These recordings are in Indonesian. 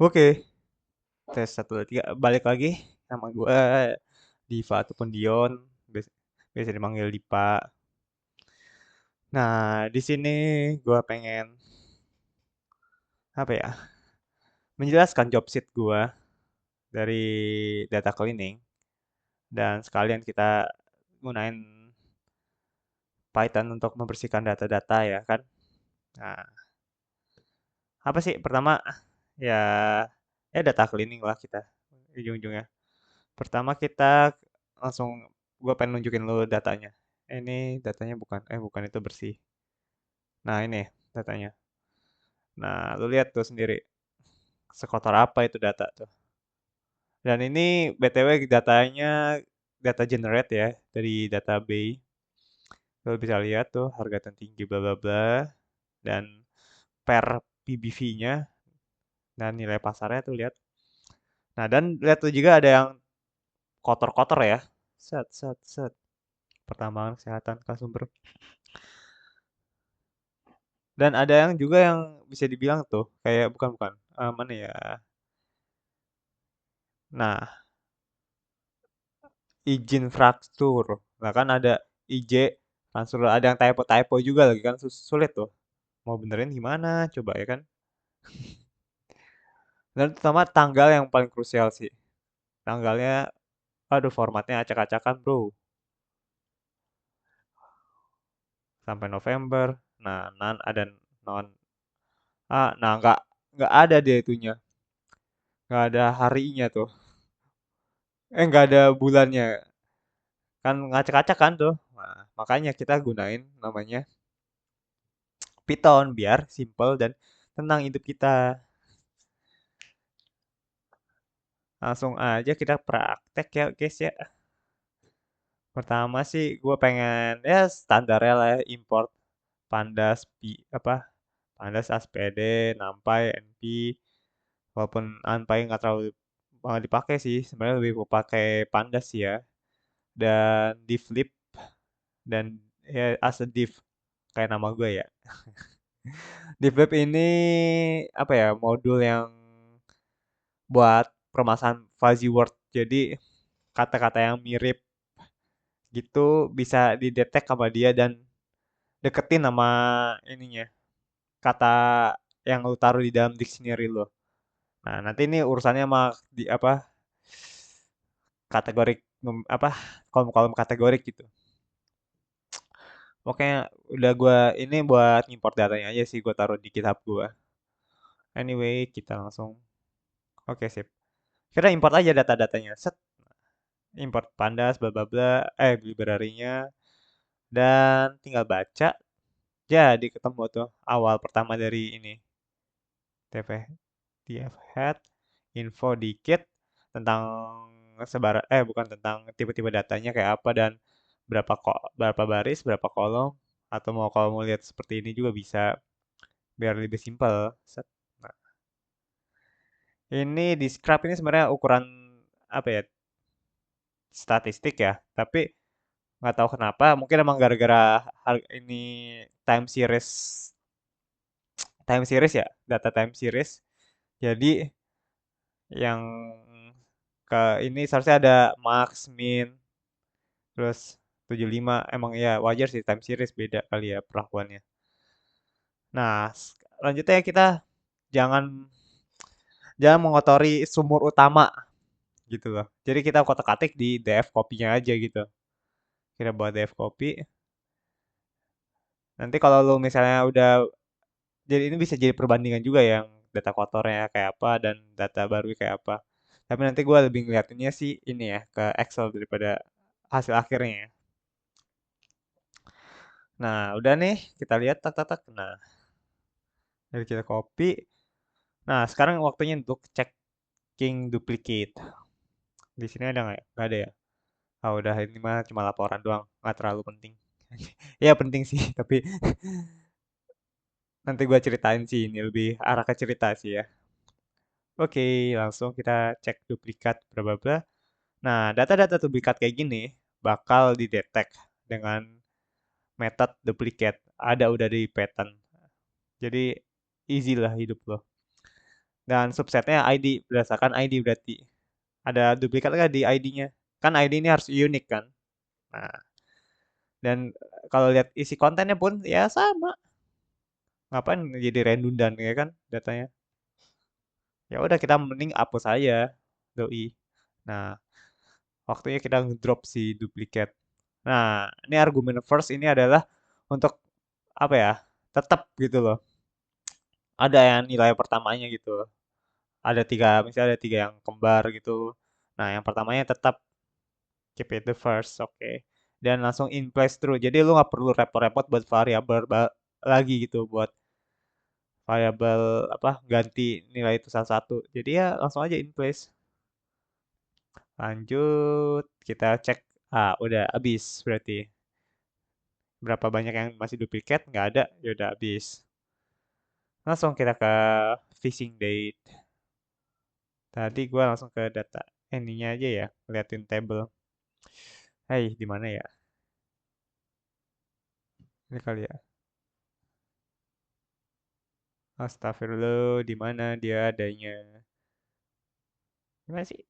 Oke, tes satu dua tiga. Balik lagi nama gue Diva ataupun Dion, biasa, biasa dipanggil Dipa. Nah, di sini gue pengen apa ya? Menjelaskan job sheet gue dari data cleaning dan sekalian kita gunain Python untuk membersihkan data-data ya kan. Nah, apa sih pertama ya data cleaning lah kita ujung-ujungnya. Pertama kita langsung gue pengen nunjukin lu datanya. Ini datanya bukan itu bersih. Nah, ini datanya. Nah, lu lihat tuh sendiri sekotor apa itu data tuh. Dan ini BTW datanya data generate ya dari database. Lu bisa lihat tuh harga tertinggi bla bla bla dan per PBV-nya dan nilai pasarnya tuh lihat. Nah, dan lihat tuh juga ada yang kotor-kotor ya. Set set set. Pertambangan kesehatan sumber. Dan ada yang juga yang bisa dibilang tuh kayak bukan mana ya? Nah, izin fraktur. Nah kan ada IJ transfer ada yang typo-typo juga lagi kan sulit tuh. Mau benerin gimana coba ya kan? Dan terutama tanggal yang paling krusial sih. Tanggalnya aduh formatnya acak-acakan, Bro. Sampai November. Nah, ada non nah nggak ada dia itunya. Nggak ada harinya tuh. Nggak ada bulannya. Kan ngacak-acak kan tuh. Nah, makanya kita gunain namanya Python biar simple dan tenang hidup kita. Langsung aja kita praktek ya guys ya. Pertama sih gue pengen ya standar lah ya, import pandas pandas ASPD, NumPy, NP. Walaupun NumPy nggak terlalu banget dipakai sih, sebenarnya lebih gue pakai pandas sih ya. Dan divlib dan ya as a div kayak nama gue ya. Divlib ini apa ya modul yang buat permasalahan fuzzy word. Jadi kata-kata yang mirip gitu bisa didetek sama dia dan deketin sama ininya kata yang lu taruh di dalam dictionary lo. Nah, nanti ini urusannya sama di apa kategori apa kolom-kolom kategorik gitu. Pokoknya udah gua ini buat import datanya aja sih gua taruh di GitHub gua. Anyway, kita langsung oke sip. Kita import aja data-datanya. Set, import pandas bla bla bla library-nya dan tinggal baca. Jadi ketemu tuh awal pertama dari ini. TF TF head info dikit tentang bukan tentang tipe-tipe datanya kayak apa dan berapa baris, berapa kolom atau mau kalau mau lihat seperti ini juga bisa biar lebih simpel. Set. Nah, ini di scrap ini sebenarnya ukuran apa ya? Statistik ya, tapi nggak tahu kenapa mungkin emang gara-gara ini time series time series ya, data time series. Jadi yang ke ini seharusnya ada max, min, terus 75 emang ya wajar sih time series beda kali ya perlakuannya. Nah, lanjutnya kita jangan jangan mengotori sumur utama gitu loh. Jadi kita kotak-katik di df copy-nya aja gitu. Kita buat df copy. Nanti kalau lu misalnya udah jadi ini bisa jadi perbandingan juga yang data kotornya kayak apa dan data baru kayak apa. Tapi nanti gue lebih ngeliatinnya sih ini ya ke Excel daripada hasil akhirnya ya. Nah, udah nih kita lihat tak tak tak. Nah, dari kita copy. Nah, sekarang waktunya untuk checking duplicate. Di sini ada nggak ya? Nggak ada ya? Ah, udah ini mah cuma laporan doang, nggak terlalu penting. Ya penting sih, tapi nanti gue ceritain sih ini lebih arah ke cerita sih ya. Oke, langsung kita cek duplikat bla bla bla. Nah, data-data duplikat kayak gini bakal didetek dengan metode duplicate. Ada udah di pattern. Jadi easy lah hidup lo. Dan subsetnya ID, berdasarkan ID berarti. Ada duplikat nggak di ID-nya? Kan ID ini harus unik kan? Nah, dan kalau lihat isi kontennya pun ya sama. Ngapain jadi redundant ya kan datanya? Ya udah kita mending hapus aja doi. Nah, waktunya kita ngedrop si duplikat. Nah, ini argumen first ini adalah untuk apa ya? Tetap gitu loh. Ada yang nilai pertamanya gitu. Ada tiga, misalnya ada tiga yang kembar gitu. Nah, yang pertamanya tetap keep it the first, oke. Dan langsung in place terus. Jadi lu nggak perlu repot-repot buat variabel lagi gitu, buat variabel apa ganti nilai itu salah satu. Jadi ya langsung aja in place. Lanjut, kita cek. Ah, udah habis berarti. Berapa banyak yang masih duplikat? Nggak ada, ya udah habis. Langsung kita ke fishing date. Tadi gua langsung ke data ininya aja ya, liatin table. Hai, di mana ya? Ini kali ya. Astagfirullah, di mana dia adanya? Gimana sih?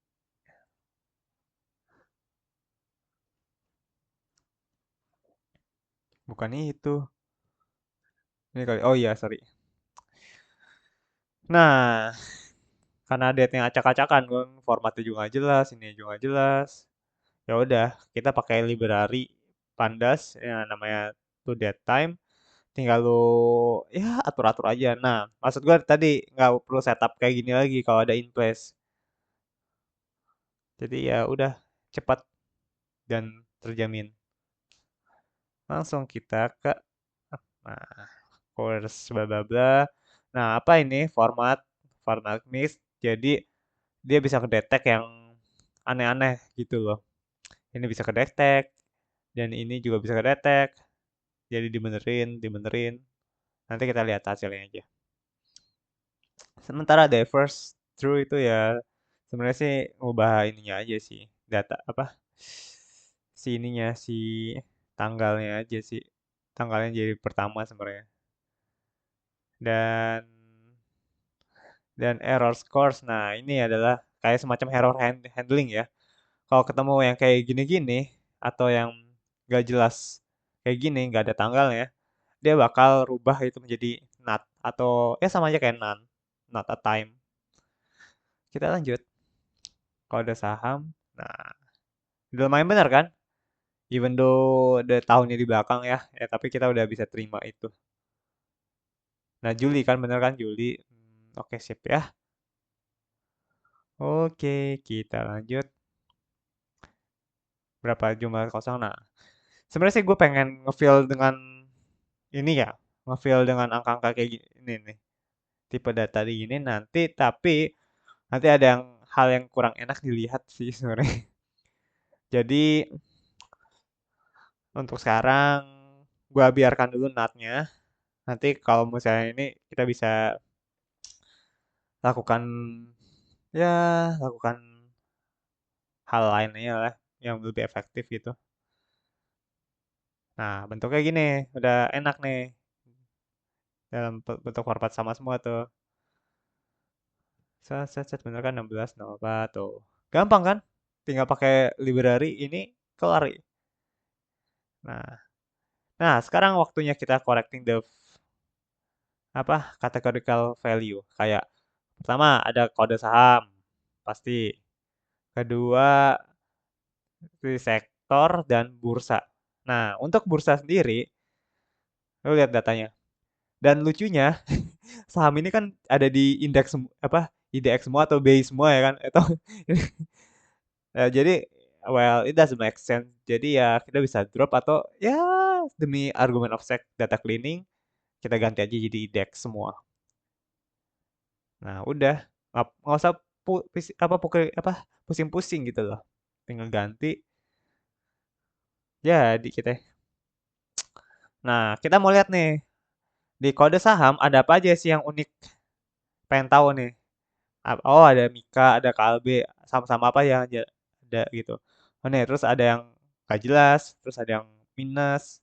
Bukan itu. Ini kali. Oh iya, sorry. Nah, karena date-nya acak-acakan, kan, formatnya juga nggak jelas, ini juga nggak jelas. Ya udah, kita pakai library Pandas, ya namanya to date time. Tinggal lu ya atur-atur aja. Nah, maksud gua tadi nggak perlu setup kayak gini lagi kalau ada in place. Jadi ya udah cepat dan terjamin. Langsung kita ke nah, course bla bla bla. Nah, apa ini format mix. Jadi dia bisa kedetek yang aneh-aneh gitu loh. Ini bisa kedetek dan ini juga bisa kedetek. Jadi dibenerin, dibenerin. Nanti kita lihat hasilnya aja. Sementara diverse true itu ya sebenarnya sih ngubah ininya aja sih. Data apa? Si ininya si tanggalnya aja sih. Tanggalnya jadi pertama sebenarnya. Dan error scores. Nah, ini adalah kayak semacam error handling ya. Kalau ketemu yang kayak gini-gini atau yang gak jelas kayak gini, gak ada tanggalnya, dia bakal rubah itu menjadi not atau ya sama aja kayak none, not a time. Kita lanjut. Kode saham. Nah, udah lumayan benar kan? Even though ada tahunnya di belakang ya, tapi kita udah bisa terima itu. Nah, Juli kan bener kan Juli. Oke, sip ya. Oke, kita lanjut. Berapa jumlah kosong? Nah, sebenarnya sih gue pengen ngefill dengan ini ya, ngefill dengan angka-angka kayak gini nih. Tipe data di gini nanti, tapi nanti ada yang hal yang kurang enak dilihat sih sebenarnya. Jadi untuk sekarang gua biarkan dulu notnya. Nanti kalau misalnya ini kita bisa lakukan ya lakukan hal lainnya lah yang lebih efektif gitu. Nah, bentuknya gini, udah enak nih dalam bentuk format sama semua tuh. Set, set, set, bener kan 16 04 tuh. Gampang kan? Tinggal pakai library ini kelar. Nah, sekarang waktunya kita correcting the apa categorical value. Kayak pertama ada kode saham pasti. Kedua di sektor dan bursa. Nah, untuk bursa sendiri, lo lihat datanya. Dan lucunya, saham ini kan ada di indeks apa IDX semua atau BI semua ya kan? Atau jadi well it doesn't make sense. Jadi ya kita bisa drop atau ya demi argumen of data cleaning kita ganti aja jadi IDX semua. Nah, udah nggak usah pusing-pusing gitu loh. Tinggal ganti jadi kita. Nah, kita mau lihat nih di kode saham ada apa aja sih yang unik? Pengen tahu nih. Oh, ada Mika, ada KLB, sama-sama apa ya ada gitu. Oh nih, terus ada yang gak jelas, terus ada yang minus.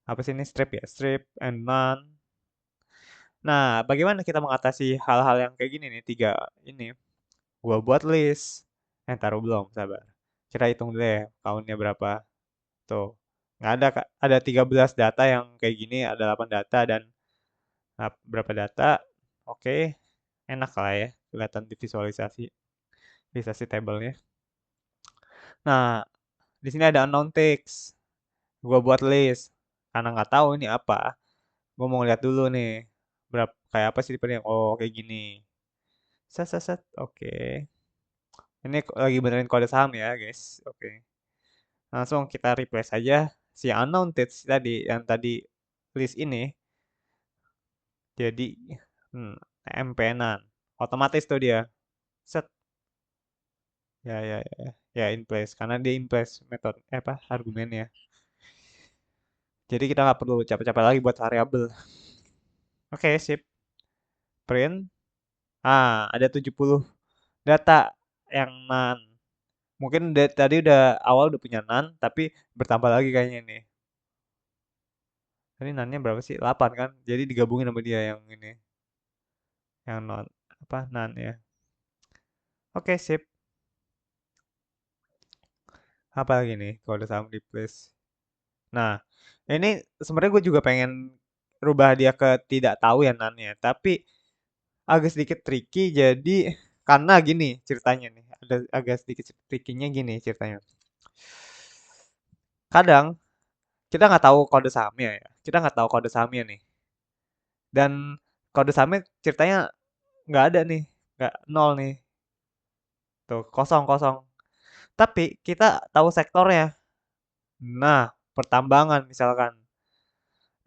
Apa sih ini strip ya? Strip and none. Nah, bagaimana kita mengatasi hal-hal yang kayak gini nih, 3 ini? Gua buat list. Taruh belum, sabar. Kita hitung dulu ya, count-nya berapa. Tuh, nggak ada, Kak. Ada 13 data yang kayak gini, ada 8 data dan berapa data. Oke, enak lah ya, kelihatan di visualisasi tabelnya. Nah, di sini ada unknown text. Gua buat list. Karena nggak tahu ini apa, gua mau lihat dulu nih. Kayak apa sih tipenya? Oh, kayak gini. Set, set, set. Oke. Ini lagi benerin kode saham ya, guys. Oke. Langsung kita replace aja si unknown text tadi, yang tadi list ini jadi hmm, MP-nan. Otomatis tuh dia. Set. Ya, ya, ya. Ya, in place. Karena dia in place metode, apa, argumennya. Jadi kita nggak perlu capek-capek lagi buat variabel. Oke, sip. Print. Ada 70 data yang none. Mungkin tadi udah awal udah punya none, tapi bertambah lagi kayaknya nih. Tadi none-nya berapa sih? 8 kan? Jadi digabungin sama dia yang ini. Yang non, apa, none ya. Oke, sip. Apa lagi nih kalau udah sama di place? Nah, ini sebenarnya gue juga pengen rubah dia ke tidak tahu ya none-nya. Tapi agak sedikit tricky jadi karena gini ceritanya nih. Ada agak sedikit tricky-nya gini ceritanya. Kadang kita nggak tahu kode sahamnya ya. Kita nggak tahu kode sahamnya nih. Dan kode sahamnya ceritanya nggak ada nih, nggak nol nih. Tuh, kosong kosong. Tapi kita tahu sektornya. Nah, pertambangan misalkan.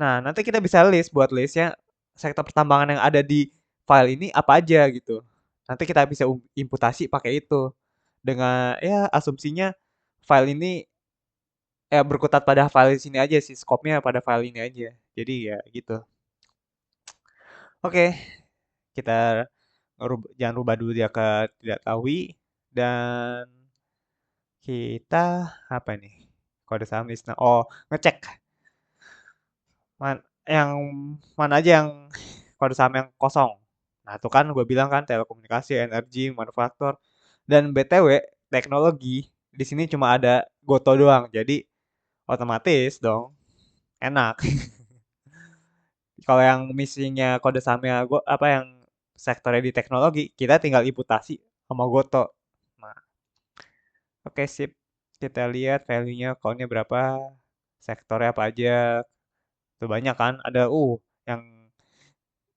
Nah, nanti kita bisa buat listnya sektor pertambangan yang ada di file ini apa aja gitu. Nanti kita bisa imputasi pakai itu. Dengan ya asumsinya file ini ya berkutat pada file sini aja sih, scope-nya pada file ini aja. Jadi ya gitu. Oke, kita jangan rubah dulu dia ke tidak tahu dan kita apa nih? Kode saham list. Oh, ngecek yang mana aja yang kode saham yang kosong. Nah, itu kan gue bilang kan telekomunikasi, energi, manufaktur, dan BTW teknologi di sini cuma ada Goto doang. Jadi otomatis dong enak. Kalau yang missingnya kode sahamnya gue apa yang sektornya di teknologi, kita tinggal imputasi sama Goto. Nah, oke sip. Kita lihat value-nya, count-nya berapa, sektornya apa aja. Tuh banyak kan? Ada yang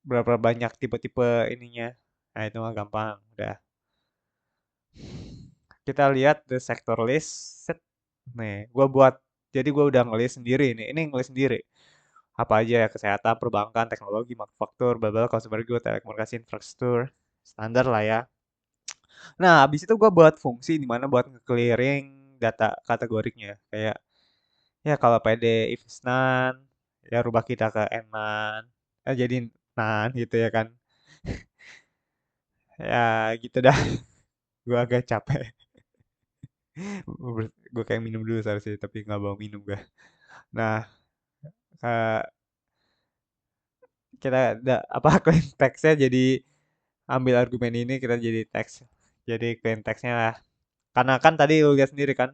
berapa banyak tipe-tipe ininya. Nah, itu mah gampang. Udah. Kita lihat the sector list. Set. Nih, gua buat. Jadi gua udah ngelis sendiri nih. Ini ngelis sendiri. Apa aja ya? Kesehatan, perbankan, teknologi, manufaktur, bla bla, consumer good, telekomunikasi, infrastruktur. Standar lah ya. Nah, habis itu gua buat fungsi di mana buat nge-clearing data kategorinya. Kayak ya kalau PD if is none, ya rubah kita ke none. Jadi none gitu ya kan. Ya gitu dah. Gua agak capek. Gue kayak minum dulu seharusnya, tapi nggak bawa minum gue. Nah, eh, kita apa clean text-nya jadi ambil argumen ini kita jadi teks. Jadi clean text-nya lah. Karena kan tadi lu lihat sendiri kan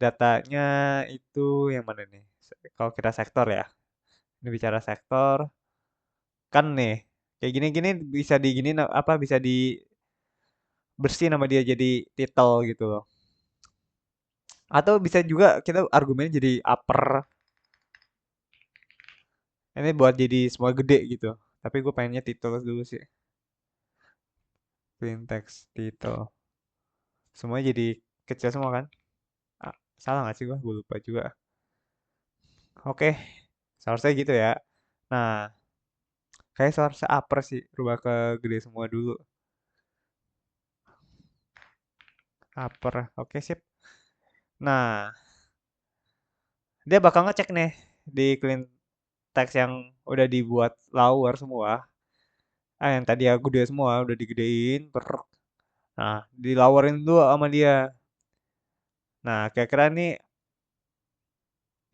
datanya itu yang mana nih? Kalau kita sektor ya. Ini bicara sektor kan nih. Kayak gini-gini bisa digini apa bisa di bersih nama dia jadi title gitu loh. Atau bisa juga kita argumennya jadi upper. Ini buat jadi semua gede gitu. Tapi gue pengennya title dulu sih. Clean text title. Semuanya jadi kecil semua kan? Salah nggak sih gue? Gue lupa juga. Oke, seharusnya gitu ya. Nah, kayak seharusnya upper sih. Rubah ke gede semua dulu. Upper. Oke, sip. Nah, dia bakal ngecek nih di clean text yang udah dibuat lower semua. Yang tadi ya gede semua udah digedein. Nah, dilawarin dulu sama dia. Nah, kira-kira nih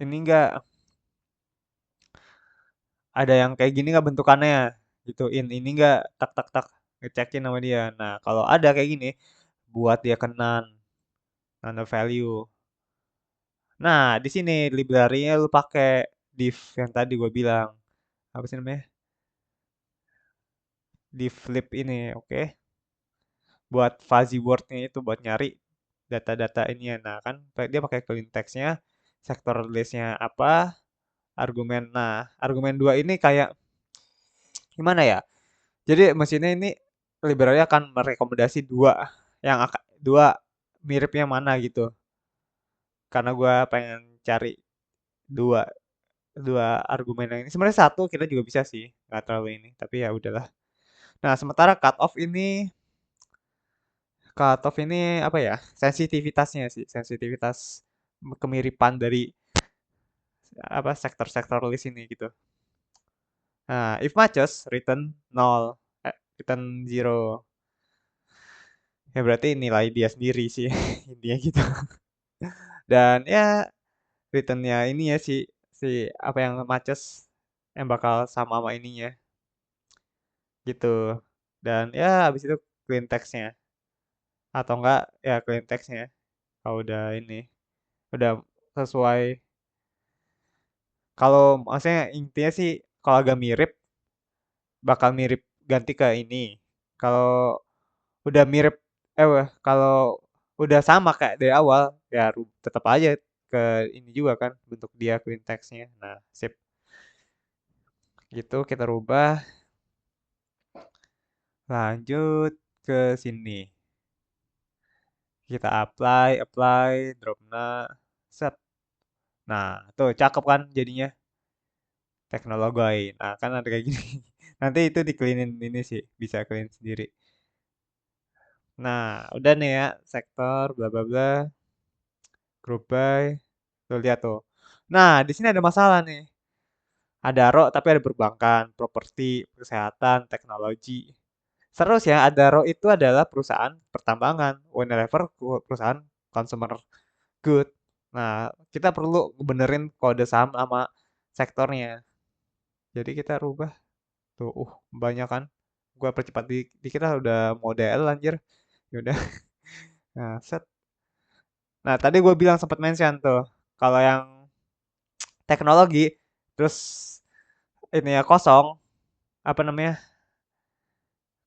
ini enggak ada yang kayak gini nggak bentukannya? Itu ini enggak, tak tak tak ngecekin sama dia. Nah, kalau ada kayak gini, buat dia ke none value. Nah, di sini library-nya lu pakai div yang tadi gue bilang. Apa sih namanya? Div lib ini, oke. Buat fuzzy word-nya itu buat nyari data-data ini ya. Nah, kan dia pakai clean text-nya, sektor list-nya apa, argumen. Nah, argumen 2 ini kayak gimana ya? Jadi mesinnya ini library akan merekomendasi dua miripnya mana gitu. Karena gua pengen cari dua dua argumen yang ini. Sebenarnya satu kita juga bisa sih, nggak terlalu ini. Tapi ya udahlah. Nah, sementara cut off ini apa ya? Sensitivitasnya sih, sensitivitas kemiripan dari apa sektor-sektor list ini gitu. Nah, if matches return 0, return 0. Ya berarti nilai dia sendiri sih intinya gitu. Dan ya returnnya ini ya si apa yang matches yang bakal sama sama ininya gitu. Dan ya habis itu clean text-nya atau enggak ya clean text-nya kalau udah ini udah sesuai. Kalau maksudnya intinya sih kalau agak mirip bakal mirip ganti ke ini. Kalau udah mirip kalau udah sama kayak dari awal ya tetap aja ke ini juga kan bentuk dia clean text-nya. Nah, sip. Gitu kita rubah, lanjut ke sini. Kita apply, dropna, set. Nah, tuh cakep kan jadinya teknologi. Nah, kan ada kayak gini. Nanti itu di cleanin ini sih, bisa clean sendiri. Nah, udah nih ya, sektor bla bla bla, group by. Tuh lihat tuh. Nah, di sini ada masalah nih. Ada RO tapi ada perbankan, properti, kesehatan, teknologi. Terus ya, Adaro itu adalah perusahaan pertambangan, Unilever perusahaan consumer good. Nah, kita perlu benerin kode saham sama sektornya. Jadi kita rubah tuh, banyak kan. Gua percepat dikit lah udah model anjir. Ya udah. Nah, set. Nah, tadi gue bilang sempat mention tuh, kalau yang teknologi terus ini ya kosong, apa namanya?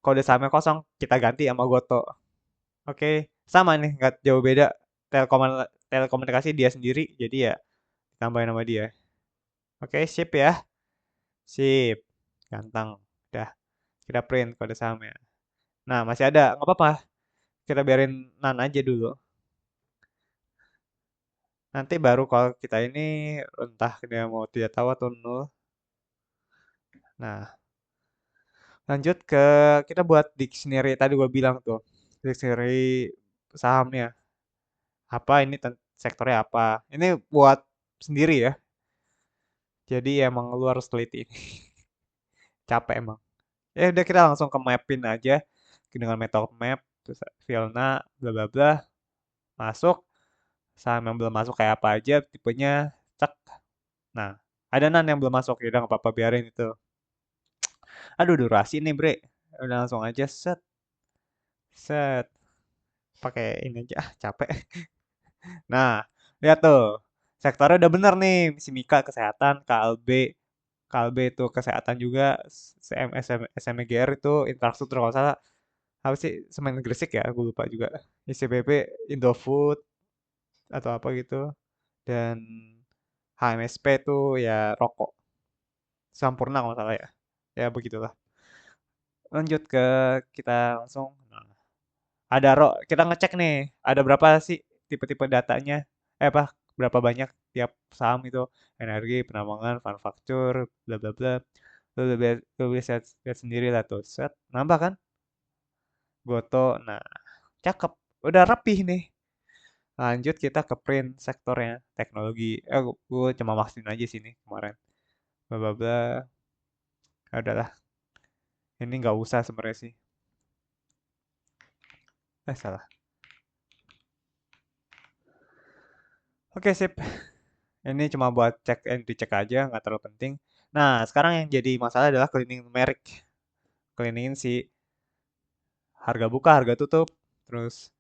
Kode sahamnya kosong, kita ganti sama Goto. Oke, sama nih, nggak jauh beda. Telekomunikasi dia sendiri, jadi ya tambahin nama dia. Oke, sip ya. Sip. Ganteng. Udah, kita print kode sahamnya. Nah, masih ada, nggak apa-apa. Kita biarin none aja dulu. Nanti baru kalau kita ini entah dia mau tidak tahu atau nol. Nah, lanjut ke kita buat dictionary tadi gue bilang tuh. Dictionary sahamnya. Apa ini sektornya apa? Ini buat sendiri ya. Jadi emang lu harus teliti ini. Capek emang. Ya udah kita langsung ke mapin aja dengan metode map terus filena bla bla bla masuk saham yang belum masuk kayak apa aja tipenya cek. Nah, ada nan yang belum masuk ya udah nggak apa-apa biarin itu. Aduh durasi nih bre, udah langsung aja set set pakai ini aja capek. Nah, lihat tuh sektornya udah bener nih si Mika kesehatan, KLB itu kesehatan juga, SMGR itu infrastruktur kalau salah apa sih Semen Gresik ya gue lupa juga, ICBP Indofood atau apa gitu, dan HMSP itu ya rokok Sampurna kalau salah ya, ya begitulah. Lanjut ke kita langsung. Nah, ada kita ngecek nih ada berapa sih tipe-tipe datanya, apa berapa banyak tiap saham itu, energi penambangan manufaktur bla bla bla. Lu bisa lihat sendiri lah tuh set nambah kan Goto. Nah, cakep. Udah rapih nih. Lanjut kita ke print sektornya, teknologi. Gue cuma maksin aja sini kemarin. Bla bla bla. Ya udahlah. Ini nggak usah sebenarnya sih. Salah. Oke, sip. Ini cuma buat cek and recheck aja, nggak terlalu penting. Nah, sekarang yang jadi masalah adalah cleaning numeric. cleaningin si harga buka, harga tutup, terus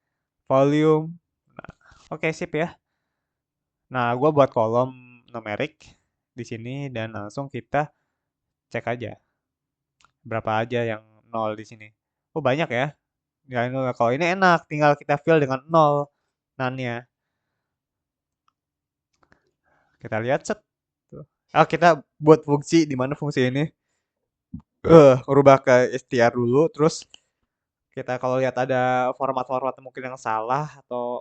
volume. Nah, oke sip ya. Nah, gua buat kolom numerik di sini dan langsung kita cek aja berapa aja yang nol di sini. Oh, banyak ya. Ya, kalau ini enak, tinggal kita fill dengan nol nannya. Kita lihat set. Tuh. Ah, kita buat fungsi di mana fungsi ini rubah ke str dulu, terus kita kalau lihat ada format-format mungkin yang salah atau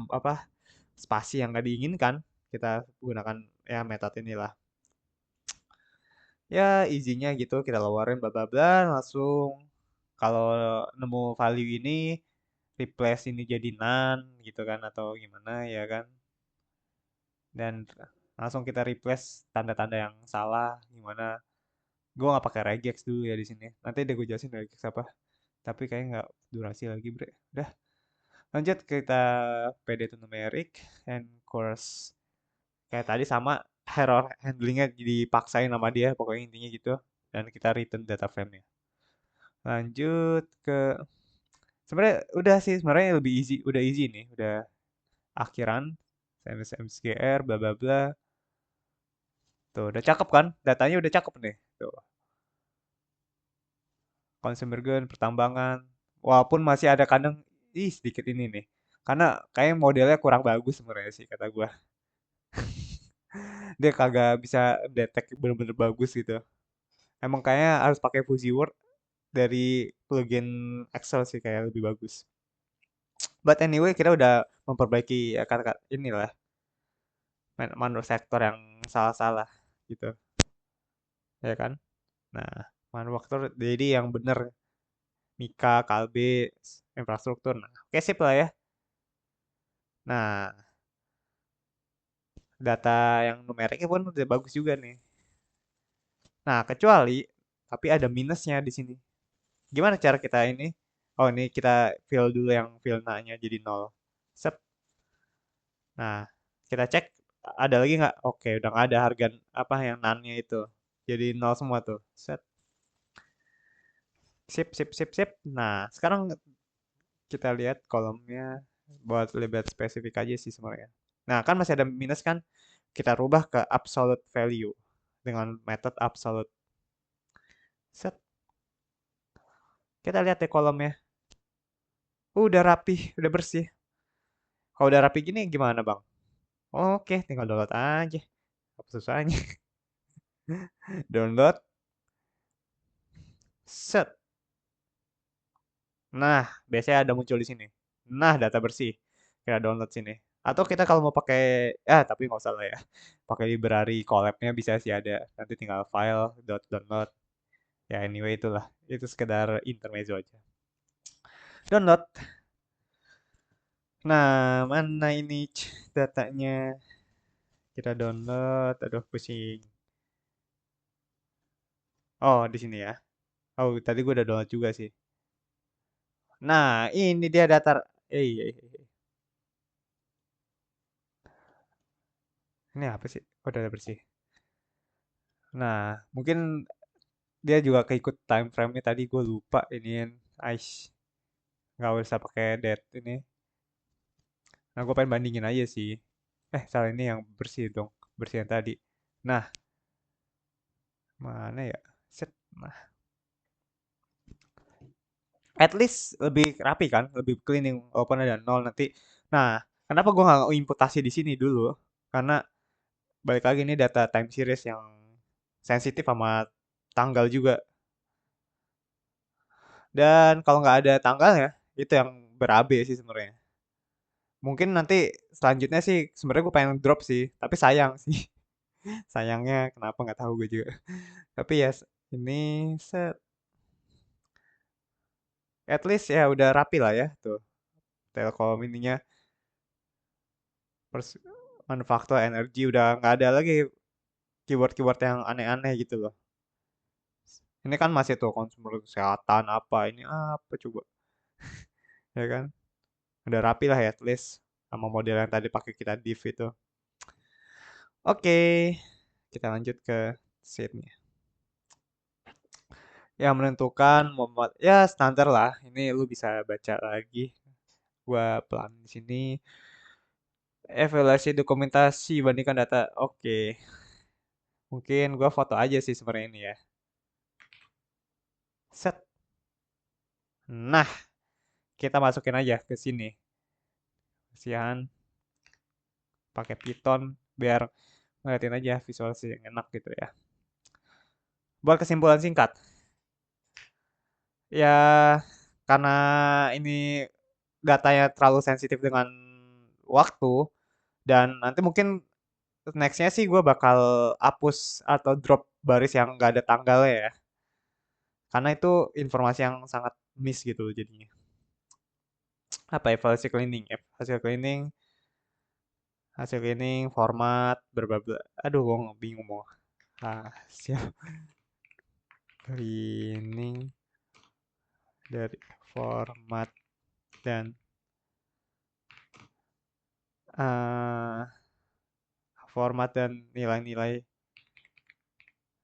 apa spasi yang nggak diinginkan, kita gunakan ya metode inilah. Ya izinnya gitu kita luarin bla bla bla langsung kalau nemu value ini replace ini jadi none gitu kan atau gimana ya kan. Dan langsung kita replace tanda-tanda yang salah gimana. Gue nggak pakai regex dulu ya di sini. Nanti deh gue jelasin regex apa. Tapi kayaknya nggak durasi lagi bre. Udah lanjut kita PD to numeric and course kayak tadi sama error handlingnya dipaksain sama dia pokoknya intinya gitu. Dan kita return data frame-nya. Lanjut ke sebenarnya udah sih sebenarnya lebih easy, udah easy nih, udah akhiran MSGR bla bla bla. Tuh udah cakep kan? Datanya udah cakep nih. Tuh. Consumer gun, pertambangan. Walaupun masih ada kadang sedikit ini nih. Karena kayak modelnya kurang bagus sebenarnya sih kata gua. Dia kagak bisa detect bener-bener bagus gitu. Emang kayaknya harus pakai Fuji Word dari plugin Excel sih kayak lebih bagus. But anyway, kita udah memperbaiki ya, kata-kata inilah manufaktur yang salah-salah gitu, ya kan? Nah, manufaktur jadi yang bener Mika, Kalbe, infrastruktur. Nah, oke sip lah ya. Nah, data yang numeriknya pun udah bagus juga nih. Nah, kecuali tapi ada minusnya di sini. Gimana cara kita ini? Oh, ini kita fill dulu yang fill na-nya jadi nol. Set. Nah, kita cek ada lagi nggak? Oke, udah nggak ada harga apa yang nan-nya itu. Jadi nol semua tuh. Set. Sip, sip, sip, sip. Nah, sekarang kita lihat kolomnya buat lebih spesifik aja sih sebenarnya. Nah, kan masih ada minus kan? Kita rubah ke absolute value dengan metode absolute. Set. Kita lihat deh kolomnya. Udah rapih, udah bersih. Kalau udah rapi gini gimana, Bang? Oke, tinggal download aja. Apa susahnya? Download. Set. Nah, biasanya ada muncul di sini. Nah, data bersih. Kita download sini. Atau kita kalau mau pakai, tapi nggak usah lah ya. Pakai library collab-nya bisa sih ada. Nanti tinggal file dot download. Ya anyway itulah. Itu sekedar intermezzo aja. Download. Nah, mana ini datanya? Kita download. Aduh, pusing. Oh, di sini ya. Oh, tadi gue udah download juga sih. Nah, ini dia data. Iya, iya, iya. Ini apa sih? Oh, data bersih. Nah, mungkin dia juga keikut time frame-nya tadi gue lupa iniin. Aish, nggak usah pakai date ini. Nah, gue pengen bandingin aja sih. Salah ini yang bersih dong. Bersih yang tadi. Nah, mana ya? Set. Nah, at least lebih rapi kan? Lebih cleaning walaupun ada nol nanti. Nah, kenapa gue nggak imputasi di sini dulu? Karena balik lagi ini data time series yang sensitif sama tanggal juga. Dan kalau nggak ada tanggalnya, itu yang berabe sih sebenarnya. Mungkin nanti selanjutnya sih sebenarnya gue pengen drop sih, tapi sayang sih. Sayangnya kenapa nggak tahu gue juga. Tapi ya ini set at least ya udah rapi lah ya tuh. Telkom ininya pers manufaktur energi udah nggak ada lagi keyword-keyword yang aneh-aneh gitu loh. Ini kan masih tuh konsumer kesehatan apa ini apa coba ya kan? Udah rapi lah ya at least sama model yang tadi pakai kita div itu. Oke, kita lanjut ke sheet-nya. yang menentukan ya standar lah. Ini lu bisa baca lagi. Gua pelan di sini. Evaluasi dokumentasi bandingkan data. Oke. Mungkin gua foto aja sih sebenarnya ini ya. Set. Nah, kita masukin aja ke sini. Kasihan pakai Python biar ngeliatin aja visualisasi yang enak gitu ya. Buat kesimpulan singkat, ya karena ini datanya terlalu sensitif dengan waktu dan nanti mungkin nextnya sih gue bakal hapus atau drop baris yang nggak ada tanggalnya ya, karena itu informasi yang sangat miss gitu jadinya. Apa evaluasi cleaning? Hasil cleaning, hasil cleaning, format, berbabla. Aduh, gue bingung mau hasil cleaning dari format dan eh, format dan nilai-nilai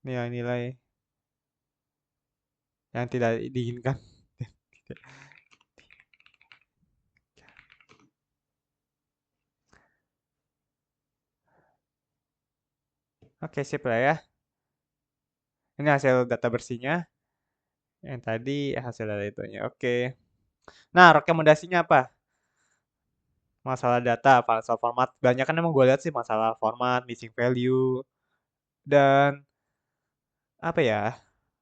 nilai-nilai yang tidak diinginkan. Oke, sip lah ya. Ini hasil data bersihnya. Yang tadi hasil data itunya. Oke. Nah, rekomendasinya apa? Masalah data, masalah format. Banyak kan emang gue lihat sih masalah format, missing value, dan apa ya?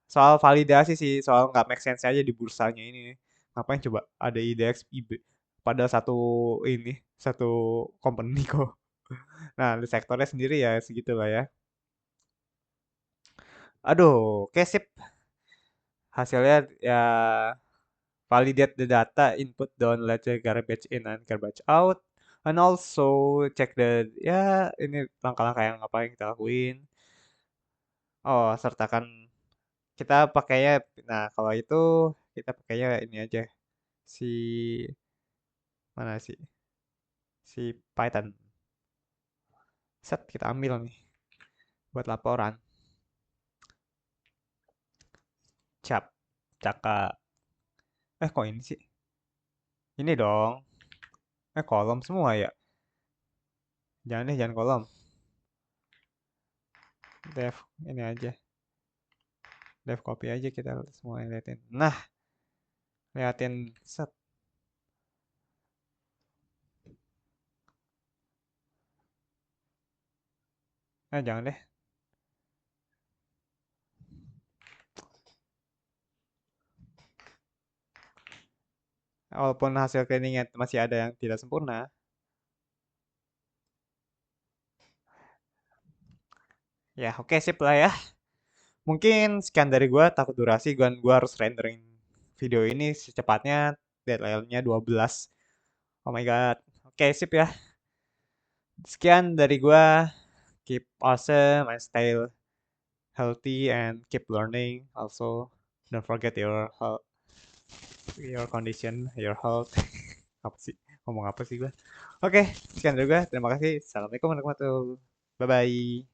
Soal validasi sih, soal nggak make sense aja di bursanya ini. Ngapain coba ada IDX, IB, pada satu ini, satu company kok. Nah, di sektornya sendiri ya segitu lah ya. Aduh, oke sip. Hasilnya ya validate the data, input down ledger garbage in and garbage out. And also check the ya ini langkah-langkah yang apa yang kita lakuin. Oh, sertakan kita pakainya nah kalau itu kita pakainya ini aja si mana sih si Python. Set kita ambil nih buat laporan. Cap. Cakap. Kok ini sih? Ini dong. Kolom semua ya. Jangan deh, jangan kolom. Dev ini aja. Dev copy aja kita semua liatin. Nah, liatin set. Jangan deh. Walaupun hasil cleaningnya masih ada yang tidak sempurna. Ya, oke sip lah ya. Mungkin sekian dari gua, takut durasi gua harus rendering video ini secepatnya. Deadline-nya 12. Oh my god. Oke, sip ya. Sekian dari gua. Keep awesome and stay healthy and keep learning. Also, don't forget your condition, your health. Apa sih? Ngomong apa sih gua? Oke, sekian dari gua. Terima kasih. Assalamualaikum warahmatullahi wabarakatuh. Bye bye.